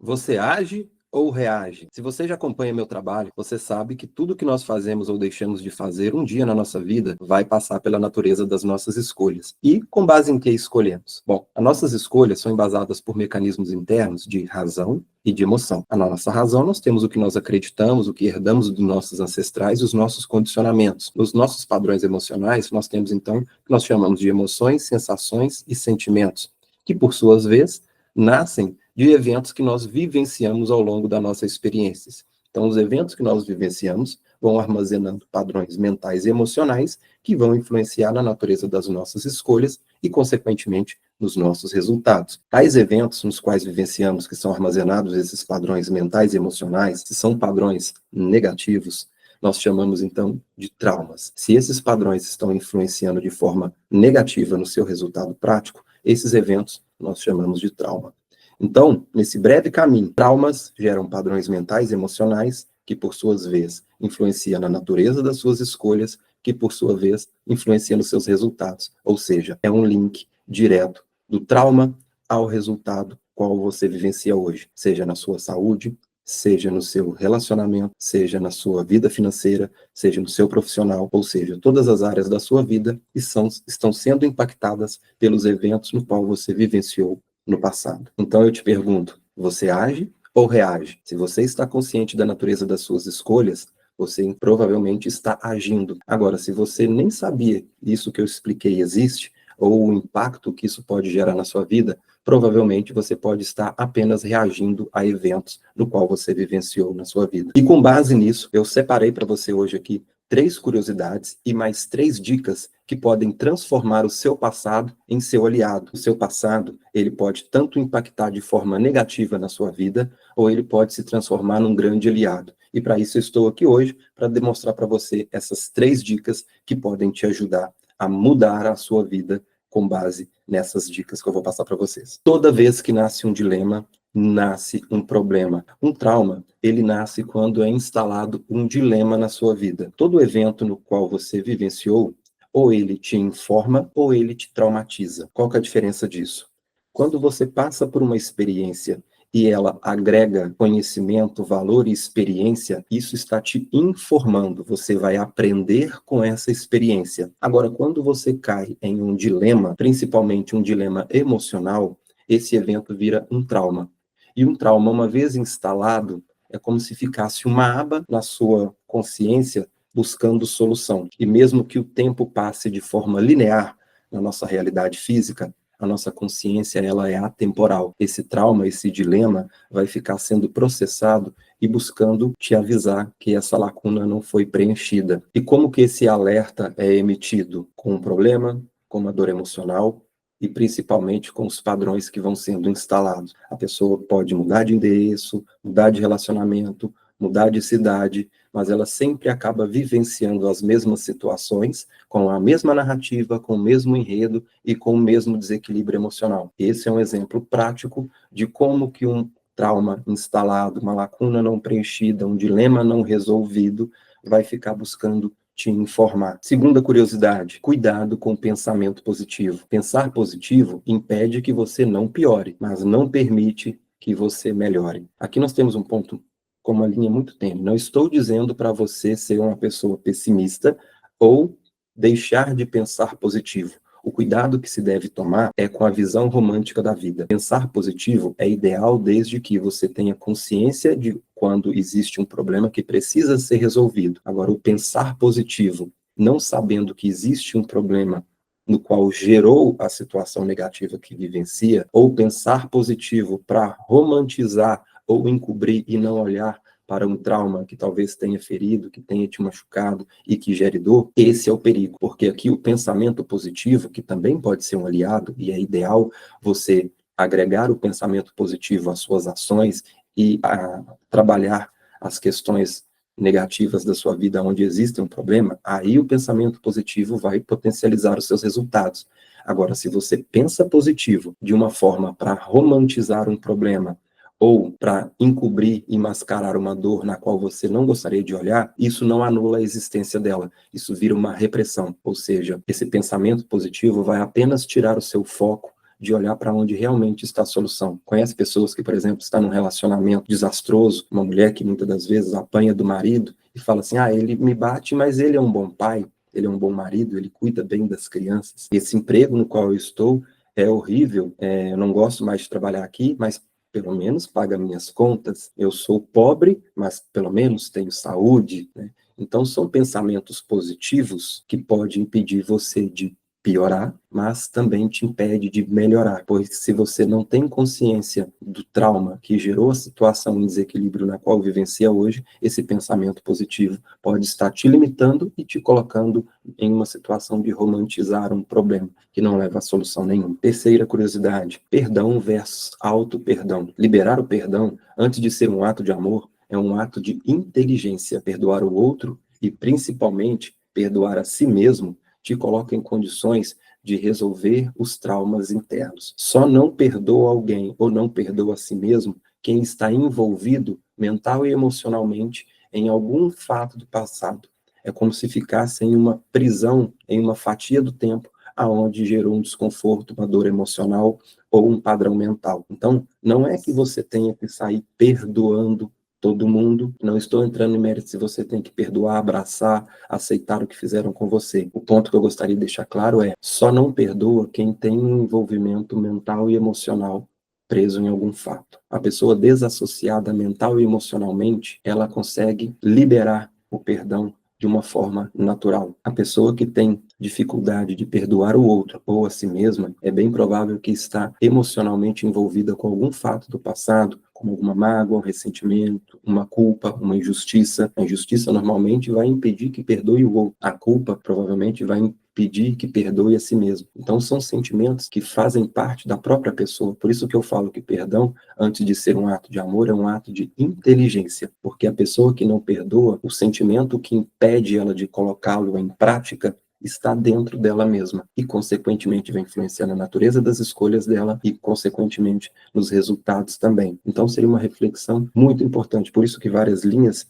Você age ou reage? Se você já acompanha meu trabalho, você sabe que tudo que nós fazemos ou deixamos de fazer um dia na nossa vida vai passar pela natureza das nossas escolhas. E com base em que escolhemos? Bom, as nossas escolhas são embasadas por mecanismos internos de razão e de emoção. Na nossa razão, nós temos o que nós acreditamos, o que herdamos dos nossos ancestrais e os nossos condicionamentos. Nos nossos padrões emocionais, nós temos então o que nós chamamos de emoções, sensações e sentimentos, que por suas vezes nascem de eventos que nós vivenciamos ao longo da nossa experiência. Então, os eventos que nós vivenciamos vão armazenando padrões mentais e emocionais que vão influenciar na natureza das nossas escolhas e, consequentemente, nos nossos resultados. Tais eventos nos quais vivenciamos, que são armazenados esses padrões mentais e emocionais, se são padrões negativos, nós chamamos, então, de traumas. Se esses padrões estão influenciando de forma negativa no seu resultado prático, esses eventos nós chamamos de trauma. Então, nesse breve caminho, traumas geram padrões mentais e emocionais, que por suas vezes influenciam na natureza das suas escolhas, que por sua vez influenciam nos seus resultados. Ou seja, é um link direto do trauma ao resultado qual você vivencia hoje, seja na sua saúde, seja no seu relacionamento, seja na sua vida financeira, seja no seu profissional, ou seja, todas as áreas da sua vida estão sendo impactadas pelos eventos no qual você vivenciou no passado. Então eu te pergunto, você age ou reage? Se você está consciente da natureza das suas escolhas, você provavelmente está agindo. Agora, se você nem sabia isso que eu expliquei existe, ou o impacto que isso pode gerar na sua vida, provavelmente você pode estar apenas reagindo a eventos no qual você vivenciou na sua vida. E com base nisso, eu separei para você hoje aqui 3 curiosidades e mais 3 dicas que podem transformar o seu passado em seu aliado. O seu passado, ele pode tanto impactar de forma negativa na sua vida, ou ele pode se transformar num grande aliado. E para isso eu estou aqui hoje para demonstrar para você essas 3 dicas que podem te ajudar a mudar a sua vida com base nessas dicas que eu vou passar para vocês. Toda vez que nasce um dilema, nasce um problema. Um trauma, ele nasce quando é instalado um dilema na sua vida. Todo evento no qual você vivenciou, ou ele te informa, ou ele te traumatiza. Qual que é a diferença disso? Quando você passa por uma experiência e ela agrega conhecimento, valor e experiência, isso está te informando. Você vai aprender com essa experiência. Agora, quando você cai em um dilema, principalmente um dilema emocional, esse evento vira um trauma. E um trauma, uma vez instalado, é como se ficasse uma aba na sua consciência buscando solução. E mesmo que o tempo passe de forma linear na nossa realidade física, a nossa consciência ela é atemporal. Esse trauma, esse dilema vai ficar sendo processado e buscando te avisar que essa lacuna não foi preenchida. E como que esse alerta é emitido? Com um problema, com uma dor emocional, e principalmente com os padrões que vão sendo instalados. A pessoa pode mudar de endereço, mudar de relacionamento, mudar de cidade, mas ela sempre acaba vivenciando as mesmas situações, com a mesma narrativa, com o mesmo enredo e com o mesmo desequilíbrio emocional. Esse é um exemplo prático de como que um trauma instalado, uma lacuna não preenchida, um dilema não resolvido, vai ficar buscando te informar. Segunda curiosidade, cuidado com o pensamento positivo. Pensar positivo impede que você não piore, mas não permite que você melhore. Aqui nós temos um ponto com uma linha muito tênue. Não estou dizendo para você ser uma pessoa pessimista ou deixar de pensar positivo. O cuidado que se deve tomar é com a visão romântica da vida. Pensar positivo é ideal desde que você tenha consciência de quando existe um problema que precisa ser resolvido. Agora, o pensar positivo, não sabendo que existe um problema no qual gerou a situação negativa que vivencia, ou pensar positivo para romantizar ou encobrir e não olhar para um trauma que talvez tenha ferido, que tenha te machucado e que gere dor, esse é o perigo, porque aqui o pensamento positivo, que também pode ser um aliado, e é ideal você agregar o pensamento positivo às suas ações e a trabalhar as questões negativas da sua vida onde existe um problema, aí o pensamento positivo vai potencializar os seus resultados. Agora, se você pensa positivo de uma forma para romantizar um problema, ou para encobrir e mascarar uma dor na qual você não gostaria de olhar, isso não anula a existência dela. Isso vira uma repressão. Ou seja, esse pensamento positivo vai apenas tirar o seu foco de olhar para onde realmente está a solução. Conhece pessoas que, por exemplo, estão num relacionamento desastroso, uma mulher que muitas das vezes apanha do marido e fala assim, ele me bate, mas ele é um bom pai, ele é um bom marido, ele cuida bem das crianças. Esse emprego no qual eu estou é horrível, eu não gosto mais de trabalhar aqui, mas pelo menos paga minhas contas. Eu sou pobre, mas pelo menos tenho saúde, né? Então, são pensamentos positivos que podem impedir você de piorar, mas também te impede de melhorar, pois se você não tem consciência do trauma que gerou a situação em desequilíbrio na qual vivencia hoje, esse pensamento positivo pode estar te limitando e te colocando em uma situação de romantizar um problema que não leva a solução nenhuma. Terceira curiosidade, perdão versus auto-perdão. Liberar o perdão, antes de ser um ato de amor, é um ato de inteligência. Perdoar o outro e, principalmente, perdoar a si mesmo te coloca em condições de resolver os traumas internos. Só não perdoa alguém ou não perdoa a si mesmo quem está envolvido mental e emocionalmente em algum fato do passado. É como se ficasse em uma prisão, em uma fatia do tempo, aonde gerou um desconforto, uma dor emocional ou um padrão mental. Então, não é que você tenha que sair perdoando todo mundo. Não estou entrando em mérito se você tem que perdoar, abraçar, aceitar o que fizeram com você. O ponto que eu gostaria de deixar claro é: só não perdoa quem tem um envolvimento mental e emocional preso em algum fato. A pessoa desassociada mental e emocionalmente, ela consegue liberar o perdão de uma forma natural. A pessoa que tem dificuldade de perdoar o outro ou a si mesma, é bem provável que está emocionalmente envolvida com algum fato do passado, como alguma mágoa, um ressentimento, uma culpa, uma injustiça. A injustiça normalmente vai impedir que perdoe o outro. A culpa provavelmente vai impedir que perdoe a si mesmo. Então são sentimentos que fazem parte da própria pessoa. Por isso que eu falo que perdão, antes de ser um ato de amor, é um ato de inteligência. Porque a pessoa que não perdoa, o sentimento que impede ela de colocá-lo em prática está dentro dela mesma e, consequentemente, vai influenciar na natureza das escolhas dela e, consequentemente, nos resultados também. Então, seria uma reflexão muito importante. Por isso que várias linhas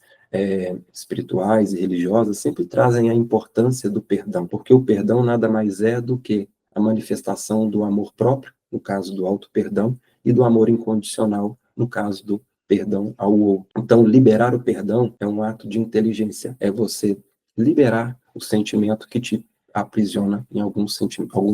espirituais e religiosas sempre trazem a importância do perdão, porque o perdão nada mais é do que a manifestação do amor próprio, no caso do auto-perdão, e do amor incondicional, no caso do perdão ao outro. Então, liberar o perdão é um ato de inteligência, é você liberar o sentimento que te aprisiona em algum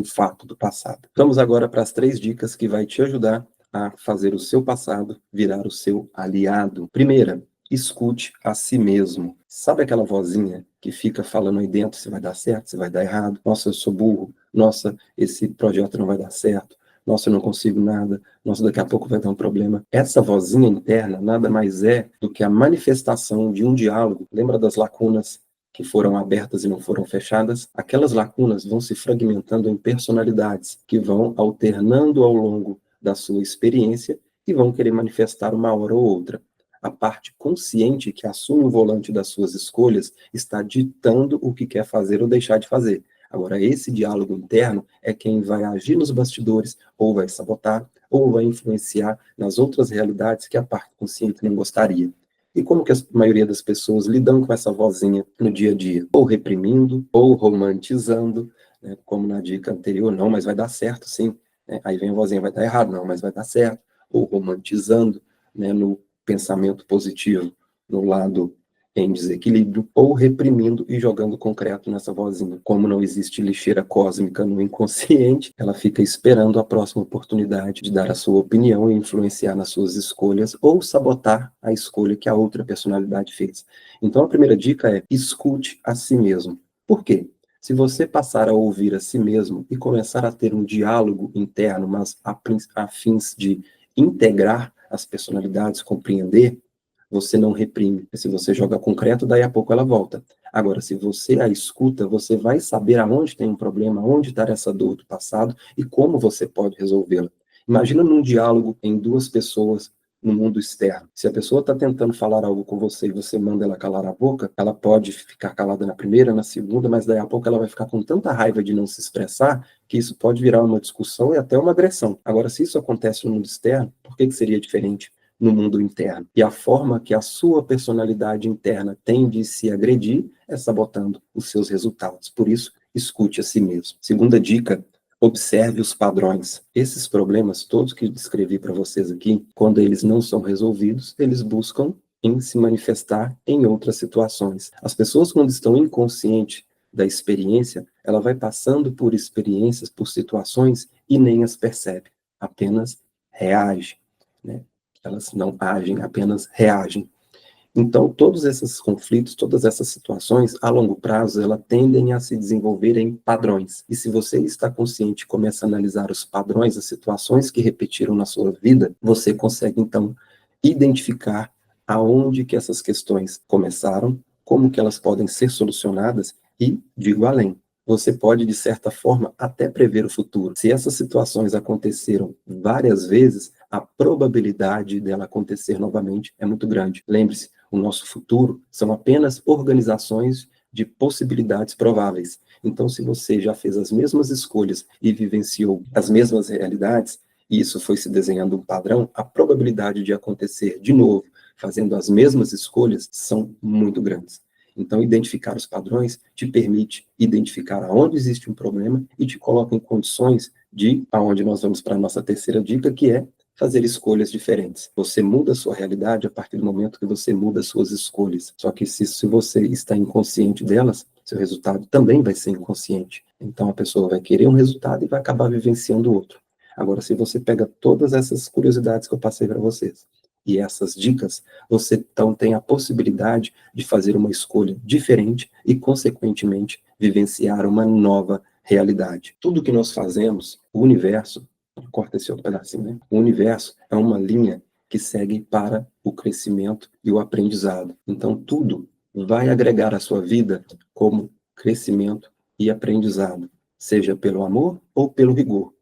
fato do passado. Vamos agora para as 3 dicas que vai te ajudar a fazer o seu passado virar o seu aliado. Primeira, escute a si mesmo. Sabe aquela vozinha que fica falando aí dentro se vai dar certo, se vai dar errado? Nossa, eu sou burro. Nossa, esse projeto não vai dar certo. Nossa, eu não consigo nada. Nossa, daqui a pouco vai dar um problema. Essa vozinha interna nada mais é do que a manifestação de um diálogo. Lembra das lacunas que foram abertas e não foram fechadas? Aquelas lacunas vão se fragmentando em personalidades que vão alternando ao longo da sua experiência e vão querer manifestar uma hora ou outra. A parte consciente que assume o volante das suas escolhas está ditando o que quer fazer ou deixar de fazer. Agora, esse diálogo interno é quem vai agir nos bastidores, ou vai sabotar, ou vai influenciar nas outras realidades que a parte consciente não gostaria. E como que a maioria das pessoas lidam com essa vozinha no dia a dia? Ou reprimindo, ou romantizando, né, como na dica anterior, não, mas vai dar certo, sim. Né? Aí vem a vozinha, vai dar errado, não, mas vai dar certo. Ou romantizando, né, no pensamento positivo, no lado em desequilíbrio, ou reprimindo e jogando concreto nessa vozinha. Como não existe lixeira cósmica no inconsciente, ela fica esperando a próxima oportunidade de dar a sua opinião e influenciar nas suas escolhas ou sabotar a escolha que a outra personalidade fez. Então a primeira dica é: escute a si mesmo. Por quê? Se você passar a ouvir a si mesmo e começar a ter um diálogo interno, mas a fins de integrar as personalidades, compreender, você não reprime. Se você joga concreto, daí a pouco ela volta. Agora, se você a escuta, você vai saber aonde tem um problema, onde está essa dor do passado e como você pode resolvê-la. Imagina num diálogo em 2 pessoas no mundo externo. Se a pessoa está tentando falar algo com você e você manda ela calar a boca, ela pode ficar calada na primeira, na segunda, mas daí a pouco ela vai ficar com tanta raiva de não se expressar que isso pode virar uma discussão e até uma agressão. Agora, se isso acontece no mundo externo, por que seria diferente no mundo interno? E a forma que a sua personalidade interna tem de se agredir é sabotando os seus resultados. Por isso, escute a si mesmo. Segunda dica: Observe os padrões. Esses problemas todos que descrevi para vocês aqui, quando eles não são resolvidos, eles buscam em se manifestar em outras situações. As pessoas, quando estão inconscientes da experiência, ela vai passando por experiências, por situações e nem as percebe, apenas reage, né? Elas não agem, apenas reagem. Então, todos esses conflitos, todas essas situações, a longo prazo, elas tendem a se desenvolver em padrões. E se você está consciente e começa a analisar os padrões, as situações que repetiram na sua vida, você consegue, então, identificar aonde que essas questões começaram, como que elas podem ser solucionadas e, digo além, você pode, de certa forma, até prever o futuro. Se essas situações aconteceram várias vezes, a probabilidade dela acontecer novamente é muito grande. Lembre-se, o nosso futuro são apenas organizações de possibilidades prováveis. Então, se você já fez as mesmas escolhas e vivenciou as mesmas realidades, e isso foi se desenhando um padrão, a probabilidade de acontecer de novo, fazendo as mesmas escolhas, são muito grandes. Então, identificar os padrões te permite identificar aonde existe um problema e te coloca em condições de, aonde nós vamos para a nossa terceira dica, que é fazer escolhas diferentes. Você muda a sua realidade a partir do momento que você muda as suas escolhas. Só que se você está inconsciente delas, seu resultado também vai ser inconsciente. Então, a pessoa vai querer um resultado e vai acabar vivenciando outro. Agora, se você pega todas essas curiosidades que eu passei para vocês, e essas dicas, você então tem a possibilidade de fazer uma escolha diferente e, consequentemente, vivenciar uma nova realidade. Tudo que nós fazemos, o universo, corta esse outro pedacinho, né? O universo é uma linha que segue para o crescimento e o aprendizado. Então, tudo vai agregar à sua vida como crescimento e aprendizado, seja pelo amor ou pelo rigor.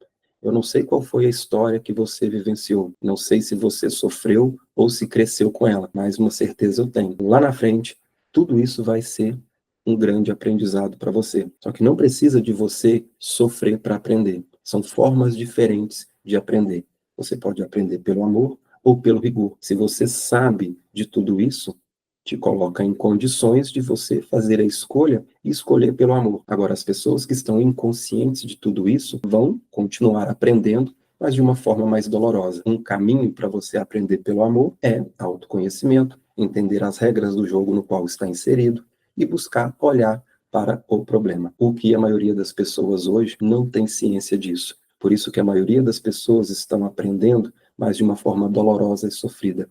Eu não sei qual foi a história que você vivenciou. Não sei se você sofreu ou se cresceu com ela, mas uma certeza eu tenho. Lá na frente, tudo isso vai ser um grande aprendizado para você. Só que não precisa de você sofrer para aprender. São formas diferentes de aprender. Você pode aprender pelo amor ou pelo rigor. Se você sabe de tudo isso, te coloca em condições de você fazer a escolha e escolher pelo amor. Agora, as pessoas que estão inconscientes de tudo isso vão continuar aprendendo, mas de uma forma mais dolorosa. Um caminho para você aprender pelo amor é autoconhecimento, entender as regras do jogo no qual está inserido e buscar olhar para o problema. O que a maioria das pessoas hoje não tem ciência disso. Por isso que a maioria das pessoas estão aprendendo, mas de uma forma dolorosa e sofrida.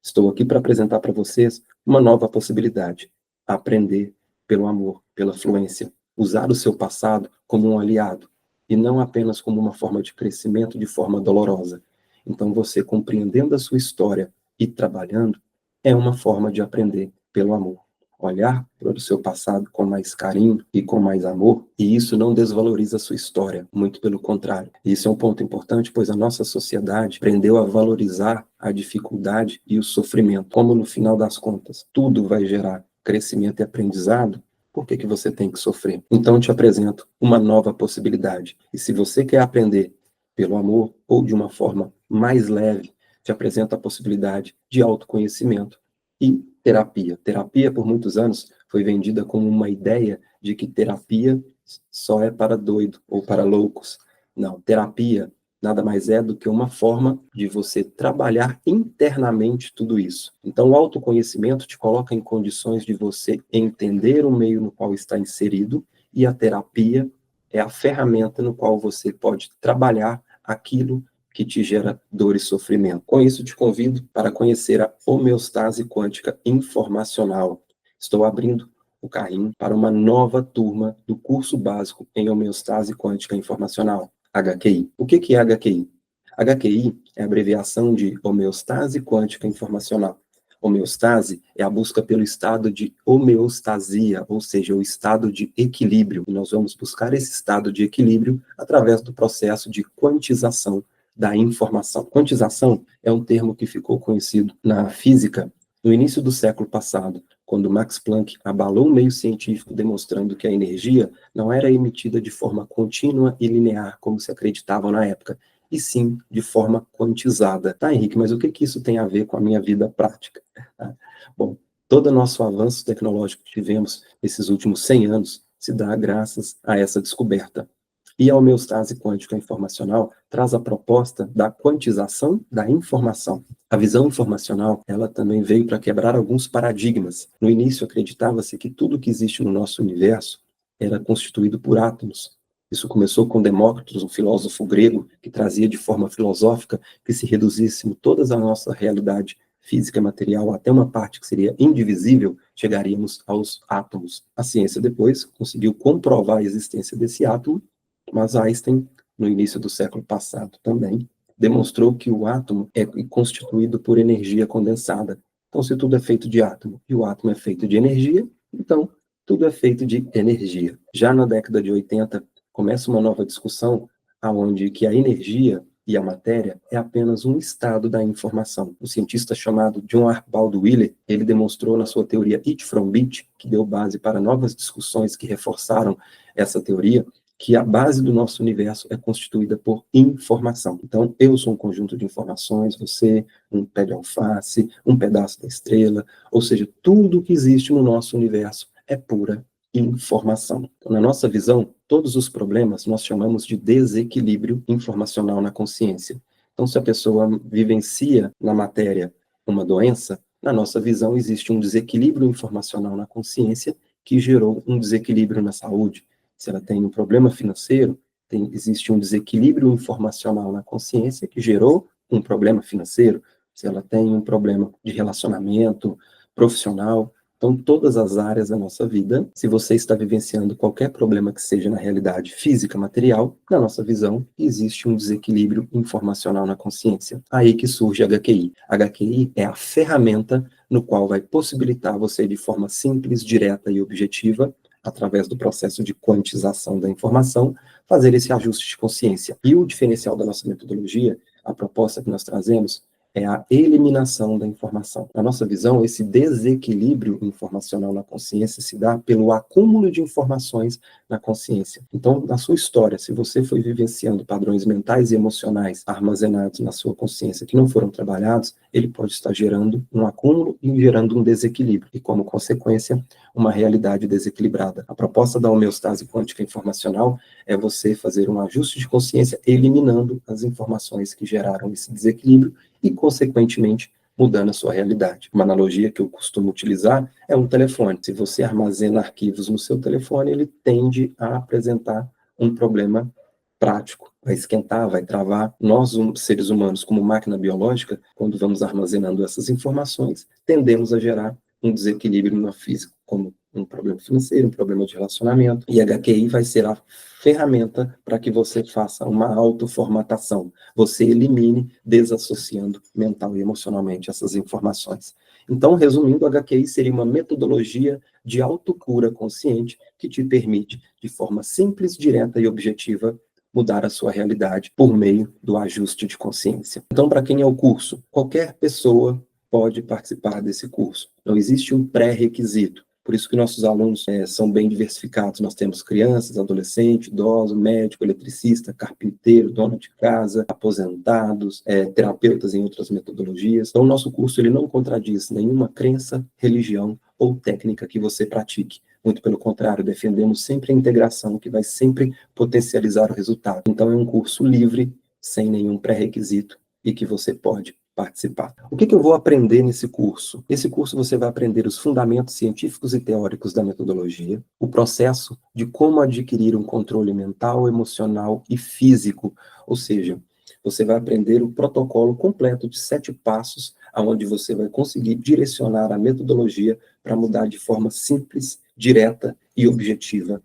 Estou aqui para apresentar para vocês uma nova possibilidade: aprender pelo amor, pela fluência, usar o seu passado como um aliado e não apenas como uma forma de crescimento de forma dolorosa. Então, você compreendendo a sua história e trabalhando é uma forma de aprender pelo amor. Olhar para o seu passado com mais carinho e com mais amor, e isso não desvaloriza a sua história, muito pelo contrário. Isso é um ponto importante, pois a nossa sociedade aprendeu a valorizar a dificuldade e o sofrimento. Como no final das contas, tudo vai gerar crescimento e aprendizado, por que que você tem que sofrer? Então, eu te apresento uma nova possibilidade. E se você quer aprender pelo amor ou de uma forma mais leve, te apresento a possibilidade de autoconhecimento e terapia. Terapia, por muitos anos, foi vendida como uma ideia de que terapia só é para doido ou para loucos. Não, terapia nada mais é do que uma forma de você trabalhar internamente tudo isso. Então, o autoconhecimento te coloca em condições de você entender o meio no qual está inserido, e a terapia é a ferramenta no qual você pode trabalhar aquilo que te gera dor e sofrimento. Com isso, te convido para conhecer a homeostase quântica informacional. Estou abrindo o carrinho para uma nova turma do curso básico em homeostase quântica informacional, HQI. O que é HQI? HQI é a abreviação de homeostase quântica informacional. Homeostase é a busca pelo estado de homeostasia, ou seja, o estado de equilíbrio. E nós vamos buscar esse estado de equilíbrio através do processo de quantização da informação. Quantização é um termo que ficou conhecido na física no início do século passado, quando Max Planck abalou o meio científico demonstrando que a energia não era emitida de forma contínua e linear, como se acreditava na época, e sim de forma quantizada. Tá, Henrique, mas o que isso tem a ver com a minha vida prática? Bom, todo o nosso avanço tecnológico que tivemos nesses últimos 100 anos se dá graças a essa descoberta. E a homeostase quântica informacional traz a proposta da quantização da informação. A visão informacional, ela também veio para quebrar alguns paradigmas. No início, acreditava-se que tudo que existe no nosso universo era constituído por átomos. Isso começou com Demócritos, um filósofo grego, que trazia de forma filosófica que se reduzíssemos toda a nossa realidade física e material até uma parte que seria indivisível, chegaríamos aos átomos. A ciência depois conseguiu comprovar a existência desse átomo, mas Einstein, no início do século passado também, demonstrou que o átomo é constituído por energia condensada. Então, se tudo é feito de átomo e o átomo é feito de energia, então tudo é feito de energia. Já na década de 80, começa uma nova discussão aonde que a energia e a matéria é apenas um estado da informação. Um cientista chamado John Archibald Wheeler, ele demonstrou na sua teoria It from Bit, que deu base para novas discussões que reforçaram essa teoria, que a base do nosso universo é constituída por informação. Então, eu sou um conjunto de informações, você, um pé de alface, um pedaço da estrela, ou seja, tudo que existe no nosso universo é pura informação. Então, na nossa visão, todos os problemas nós chamamos de desequilíbrio informacional na consciência. Então, se a pessoa vivencia na matéria uma doença, na nossa visão existe um desequilíbrio informacional na consciência que gerou um desequilíbrio na saúde. Se ela tem um problema financeiro, existe um desequilíbrio informacional na consciência que gerou um problema financeiro. Se ela tem um problema de relacionamento profissional, então, todas as áreas da nossa vida, se você está vivenciando qualquer problema que seja na realidade física, material, na nossa visão, existe um desequilíbrio informacional na consciência. Aí que surge a HQI. A HQI é a ferramenta no qual vai possibilitar você, de forma simples, direta e objetiva, através do processo de quantização da informação, fazer esse ajuste de consciência. E o diferencial da nossa metodologia, a proposta que nós trazemos, é a eliminação da informação. Na nossa visão, esse desequilíbrio informacional na consciência se dá pelo acúmulo de informações na consciência. Então, na sua história, se você foi vivenciando padrões mentais e emocionais armazenados na sua consciência que não foram trabalhados, ele pode estar gerando um acúmulo e gerando um desequilíbrio, e como consequência, uma realidade desequilibrada. A proposta da homeostase quântica informacional é você fazer um ajuste de consciência eliminando as informações que geraram esse desequilíbrio e, consequentemente, mudando a sua realidade. Uma analogia que eu costumo utilizar é um telefone. Se você armazena arquivos no seu telefone, ele tende a apresentar um problema prático. Vai esquentar, vai travar. Nós, seres humanos, como máquina biológica, quando vamos armazenando essas informações, tendemos a gerar um desequilíbrio na física, como um problema financeiro, um problema de relacionamento. E a HQI vai ser a ferramenta para que você faça uma autoformatação. Você elimine, desassociando mental e emocionalmente essas informações. Então, resumindo, a HQI seria uma metodologia de autocura consciente que te permite, de forma simples, direta e objetiva, mudar a sua realidade por meio do ajuste de consciência. Então, para quem é o curso? Qualquer pessoa pode participar desse curso. Não existe um pré-requisito. Por isso que nossos alunos são bem diversificados. Nós temos crianças, adolescentes, idosos, médico, eletricista, carpinteiro, dono de casa, aposentados, terapeutas em outras metodologias. Então, o nosso curso ele não contradiz nenhuma crença, religião ou técnica que você pratique. Muito pelo contrário, defendemos sempre a integração, que vai sempre potencializar o resultado. Então, é um curso livre, sem nenhum pré-requisito, e que você pode participar. O que eu vou aprender nesse curso? Nesse curso você vai aprender os fundamentos científicos e teóricos da metodologia, o processo de como adquirir um controle mental, emocional e físico, ou seja, você vai aprender o protocolo completo de 7 passos, onde você vai conseguir direcionar a metodologia para mudar de forma simples, direta e objetiva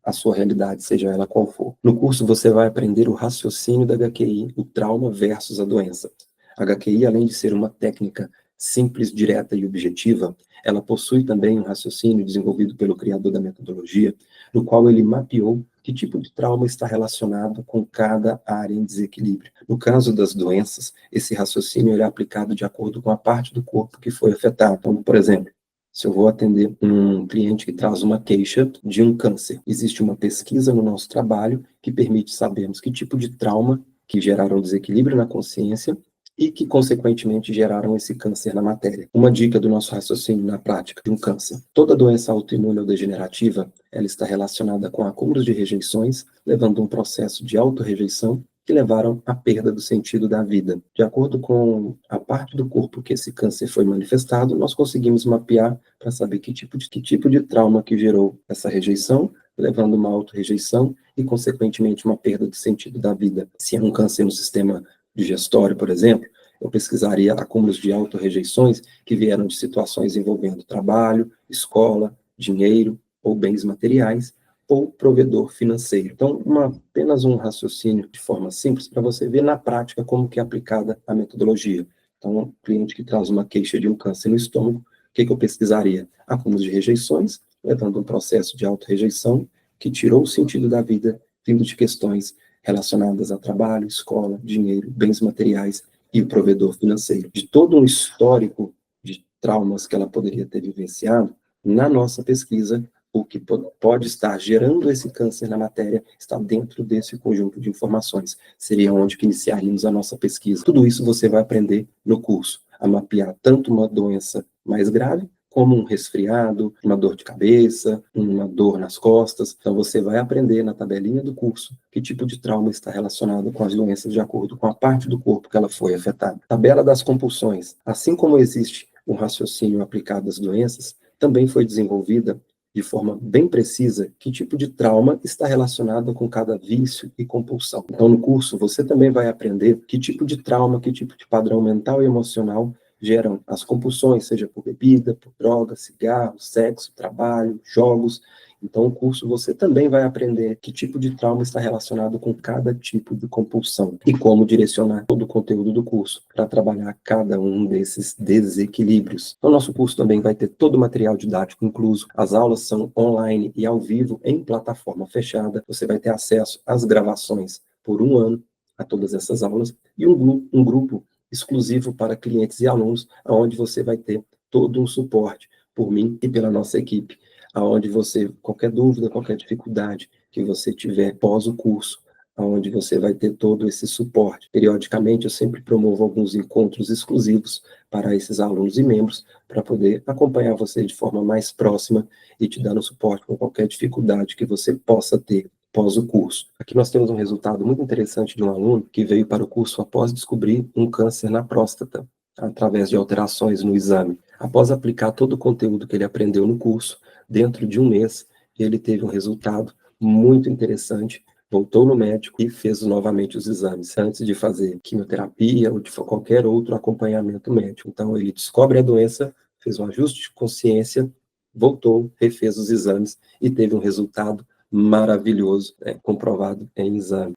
a sua realidade, seja ela qual for. No curso você vai aprender o raciocínio da HQI, o trauma versus a doença. A HQI, além de ser uma técnica simples, direta e objetiva, ela possui também um raciocínio desenvolvido pelo criador da metodologia, no qual ele mapeou que tipo de trauma está relacionado com cada área em desequilíbrio. No caso das doenças, esse raciocínio é aplicado de acordo com a parte do corpo que foi afetada. Então, por exemplo, se eu vou atender um cliente que traz uma queixa de um câncer, existe uma pesquisa no nosso trabalho que permite sabermos que tipo de trauma que geraram desequilíbrio na consciência e que, consequentemente, geraram esse câncer na matéria. Uma dica do nosso raciocínio na prática de um câncer. Toda doença autoimune ou degenerativa, ela está relacionada com acúmulos de rejeições, levando a um processo de autorrejeição que levaram à perda do sentido da vida. De acordo com a parte do corpo que esse câncer foi manifestado, nós conseguimos mapear para saber que tipo de trauma que gerou essa rejeição, levando a uma autorrejeição e, consequentemente, uma perda de sentido da vida. Se é um câncer no sistema digestório, por exemplo, eu pesquisaria acúmulos de autorrejeições que vieram de situações envolvendo trabalho, escola, dinheiro ou bens materiais, ou provedor financeiro. Então, apenas um raciocínio de forma simples para você ver na prática como que é aplicada a metodologia. Então, um cliente que traz uma queixa de um câncer no estômago, o que eu pesquisaria? Acúmulos de rejeições, levando um processo de autorrejeição que tirou o sentido da vida, vindo de questões relacionadas a trabalho, escola, dinheiro, bens materiais e o provedor financeiro. De todo um histórico de traumas que ela poderia ter vivenciado, na nossa pesquisa, o que pode estar gerando esse câncer na matéria está dentro desse conjunto de informações. Seria onde que iniciaríamos a nossa pesquisa. Tudo isso você vai aprender no curso, a mapear tanto uma doença mais grave, como um resfriado, uma dor de cabeça, uma dor nas costas. Então, você vai aprender na tabelinha do curso que tipo de trauma está relacionado com as doenças de acordo com a parte do corpo que ela foi afetada. Tabela das compulsões. Assim como existe um raciocínio aplicado às doenças, também foi desenvolvida de forma bem precisa que tipo de trauma está relacionado com cada vício e compulsão. Então, no curso, você também vai aprender que tipo de trauma, que tipo de padrão mental e emocional geram as compulsões, seja por bebida, por droga, cigarro, sexo, trabalho, jogos. Então, no curso, você também vai aprender que tipo de trauma está relacionado com cada tipo de compulsão e como direcionar todo o conteúdo do curso para trabalhar cada um desses desequilíbrios. Então, nosso curso também vai ter todo o material didático incluso. As aulas são online e ao vivo em plataforma fechada. Você vai ter acesso às gravações por um ano a todas essas aulas e um grupo exclusivo para clientes e alunos, onde você vai ter todo um suporte por mim e pela nossa equipe, aonde você, qualquer dúvida, qualquer dificuldade que você tiver pós o curso, onde você vai ter todo esse suporte. Periodicamente, eu sempre promovo alguns encontros exclusivos para esses alunos e membros, para poder acompanhar você de forma mais próxima e te dando suporte com qualquer dificuldade que você possa ter após o curso. Aqui nós temos um resultado muito interessante de um aluno que veio para o curso após descobrir um câncer na próstata, através de alterações no exame. Após aplicar todo o conteúdo que ele aprendeu no curso, dentro de um mês, ele teve um resultado muito interessante, voltou no médico e fez novamente os exames, antes de fazer quimioterapia ou de qualquer outro acompanhamento médico. Então, ele descobre a doença, fez um ajuste de consciência, voltou, refez os exames e teve um resultado maravilhoso, comprovado em exame.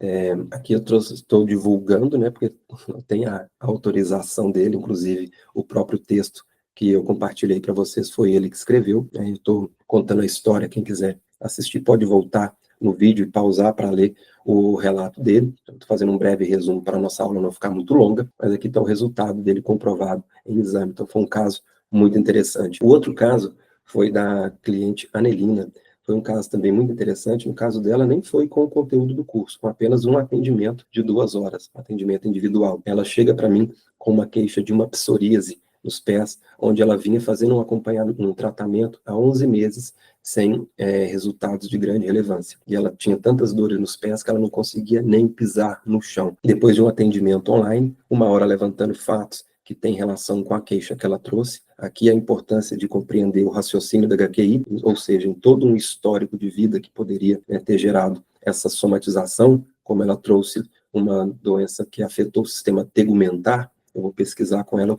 Aqui eu estou divulgando, né, porque tem a autorização dele, inclusive o próprio texto que eu compartilhei para vocês foi ele que escreveu. Eu estou contando a história, quem quiser assistir pode voltar no vídeo e pausar para ler o relato dele. Estou fazendo um breve resumo para a nossa aula não ficar muito longa, mas aqui está o resultado dele comprovado em exame. Então foi um caso muito interessante. O outro caso foi da cliente Anelina. Foi um caso também muito interessante. No caso dela, nem foi com o conteúdo do curso, com apenas um atendimento de 2 horas, um atendimento individual. Ela chega para mim com uma queixa de uma psoríase nos pés, onde ela vinha fazendo um tratamento há 11 meses, sem resultados de grande relevância. E ela tinha tantas dores nos pés que ela não conseguia nem pisar no chão. Depois de um atendimento online, 1 hora levantando fatos que tem relação com a queixa que ela trouxe. Aqui a importância de compreender o raciocínio da HQI, ou seja, em todo um histórico de vida que poderia ter gerado essa somatização, como ela trouxe uma doença que afetou o sistema tegumentar. Eu vou pesquisar com ela o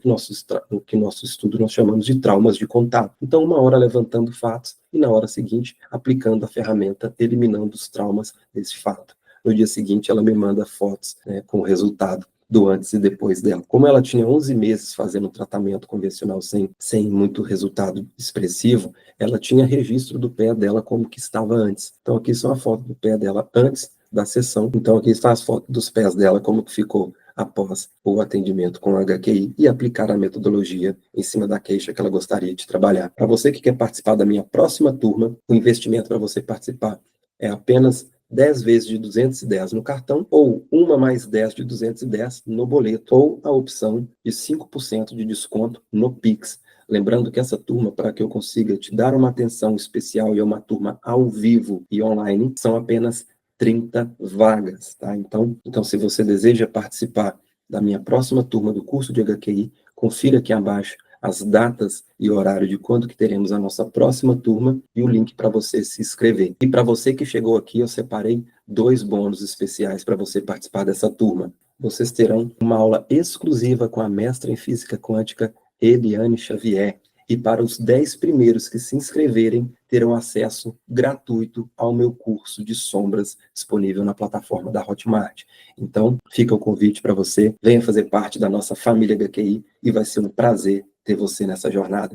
que nosso estudo nós chamamos de traumas de contato. Então, 1 hora levantando fatos e na hora seguinte aplicando a ferramenta, eliminando os traumas desse fato. No dia seguinte, ela me manda fotos com o resultado do antes e depois dela. Como ela tinha 11 meses fazendo um tratamento convencional sem muito resultado expressivo, ela tinha registro do pé dela como que estava antes. Então, aqui são a foto do pé dela antes da sessão. Então, aqui está as fotos dos pés dela, como que ficou após o atendimento com a HQI e aplicar a metodologia em cima da queixa que ela gostaria de trabalhar. Para você que quer participar da minha próxima turma, o investimento para você participar é apenas 10 vezes de 210 no cartão, ou uma mais 10 de 210 no boleto, ou a opção de 5% de desconto no Pix. Lembrando que essa turma, para que eu consiga te dar uma atenção especial e é uma turma ao vivo e online, são apenas 30 vagas, tá? Então, se você deseja participar da minha próxima turma do curso de HQI, confira aqui abaixo as datas e horário de quando que teremos a nossa próxima turma e o link para você se inscrever. E para você que chegou aqui, eu separei 2 bônus especiais para você participar dessa turma. Vocês terão uma aula exclusiva com a mestra em Física Quântica, Eliane Xavier. E para os 10 primeiros que se inscreverem, terão acesso gratuito ao meu curso de sombras disponível na plataforma da Hotmart. Então, fica o convite para você, venha fazer parte da nossa família HQI e vai ser um prazer ter você nessa jornada.